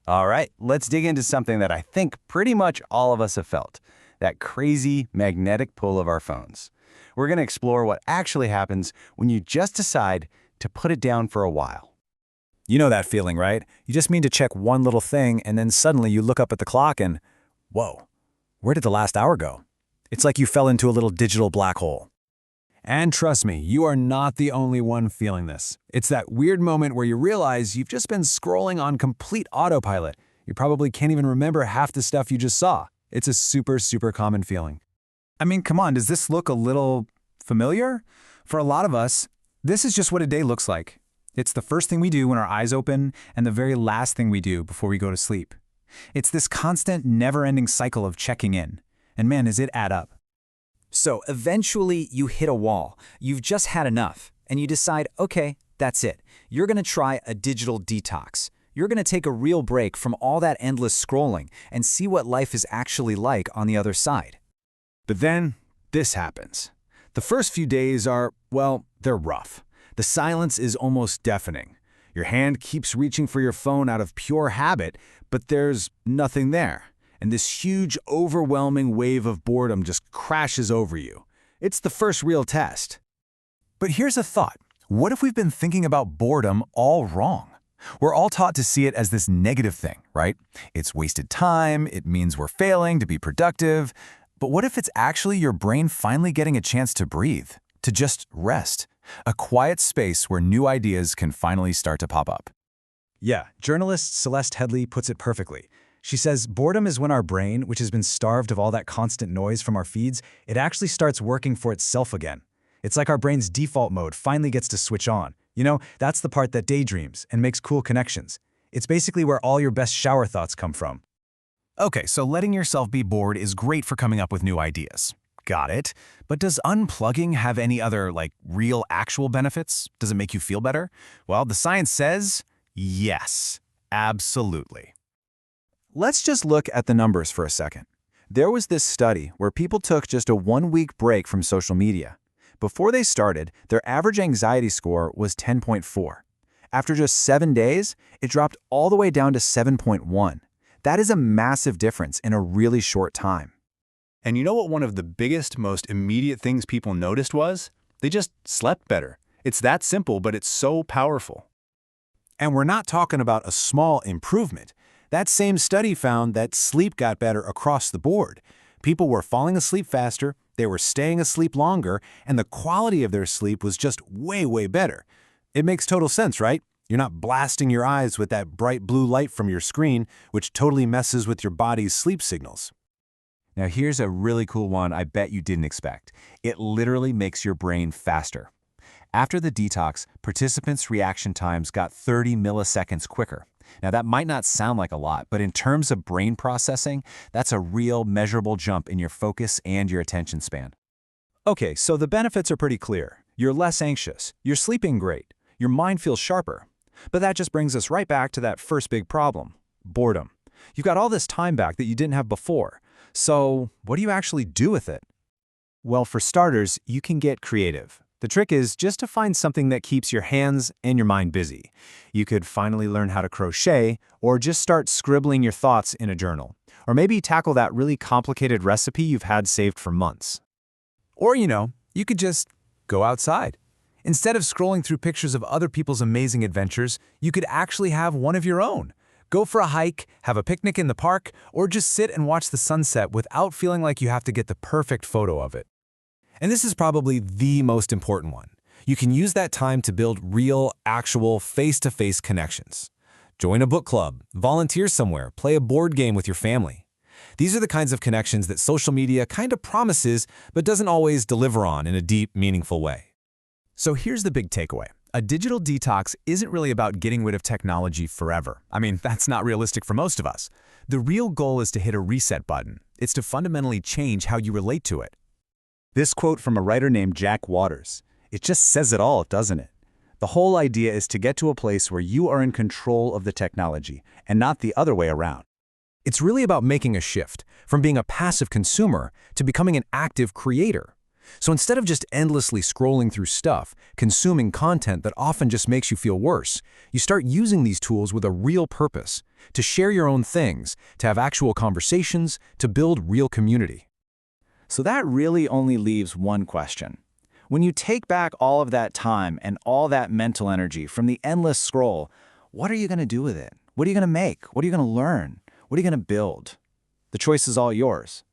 All right, let's dig into something that I think pretty much all of us have felt, that crazy magnetic pull of our phones. We're going to explore what actually happens when you just decide to put it down for a while. You know that feeling, right? You just mean to check one little thing, and then suddenly you look up at the clock and, whoa, where did the last hour go? It's like you fell into a little digital black hole. And trust me, you are not the only one feeling this. It's that weird moment where you realize you've just been scrolling on complete autopilot. You probably can't even remember half the stuff you just saw. It's a super common feeling. I mean, come on, does this look a little familiar? For a lot of us, this is just what a day looks like. It's the first thing we do when our eyes open and the very last thing we do before we go to sleep. It's this constant, never-ending cycle of checking in. And man, does it add up. So eventually you hit a wall. You've just had enough, and you decide, okay, that's it. You're going to try a digital detox. You're going to take a real break from all that endless scrolling and see what life is actually like on the other side. But then, this happens. The first few days are, well, they're rough. The silence is almost deafening. Your hand keeps reaching for your phone out of pure habit, but there's nothing there. And this huge, overwhelming wave of boredom just crashes over you. It's the first real test. But here's a thought. What if we've been thinking about boredom all wrong? We're all taught to see it as this negative thing, right? It's wasted time, it means we're failing to be productive. But what if it's actually your brain finally getting a chance to breathe, to just rest? A quiet space where new ideas can finally start to pop up. Yeah, journalist Celeste Headley puts it perfectly. She says boredom is when our brain, which has been starved of all that constant noise from our feeds, it actually starts working for itself again. It's like our brain's default mode finally gets to switch on. You know, that's the part that daydreams and makes cool connections. It's basically where all your best shower thoughts come from. Okay, so letting yourself be bored is great for coming up with new ideas. Got it. But does unplugging have any other, real actual benefits? Does it make you feel better? Well, the science says yes, absolutely. Let's just look at the numbers for a second. There was this study where people took just a 1-week break from social media. Before they started, their average anxiety score was 10.4. After just 7 days, it dropped all the way down to 7.1. That is a massive difference in a really short time. And you know what one of the biggest, most immediate things people noticed was? They just slept better. It's that simple, but it's so powerful. And we're not talking about a small improvement. That same study found that sleep got better across the board. People were falling asleep faster, they were staying asleep longer, and the quality of their sleep was just way better. It makes total sense, right? You're not blasting your eyes with that bright blue light from your screen, which totally messes with your body's sleep signals. Now here's a really cool one I bet you didn't expect. It literally makes your brain faster. After the detox, participants' reaction times got 30 milliseconds quicker. Now that might not sound like a lot, but in terms of brain processing, that's a real measurable jump in your focus and your attention span. Okay, so the benefits are pretty clear. You're less anxious, you're sleeping great, your mind feels sharper. But that just brings us right back to that first big problem, boredom. You've got all this time back that you didn't have before. So what do you actually do with it? Well, for starters, you can get creative. The trick is just to find something that keeps your hands and your mind busy. You could finally learn how to crochet, or just start scribbling your thoughts in a journal. Or maybe tackle that really complicated recipe you've had saved for months. Or, you could just go outside. Instead of scrolling through pictures of other people's amazing adventures, you could actually have one of your own. Go for a hike, have a picnic in the park, or just sit and watch the sunset without feeling like you have to get the perfect photo of it. And this is probably the most important one. You can use that time to build real, actual, face-to-face connections. Join a book club, volunteer somewhere, play a board game with your family. These are the kinds of connections that social media kind of promises, but doesn't always deliver on in a deep, meaningful way. So here's the big takeaway. A digital detox isn't really about getting rid of technology forever. I mean, that's not realistic for most of us. The real goal is to hit a reset button. It's to fundamentally change how you relate to it. This quote from a writer named Jack Waters. It just says it all, doesn't it? The whole idea is to get to a place where you are in control of the technology, and not the other way around. It's really about making a shift from being a passive consumer to becoming an active creator. So instead of just endlessly scrolling through stuff, consuming content that often just makes you feel worse, you start using these tools with a real purpose, to share your own things, to have actual conversations, to build real community. So that really only leaves one question. When you take back all of that time and all that mental energy from the endless scroll, what are you going to do with it? What are you going to make? What are you going to learn? What are you going to build? The choice is all yours.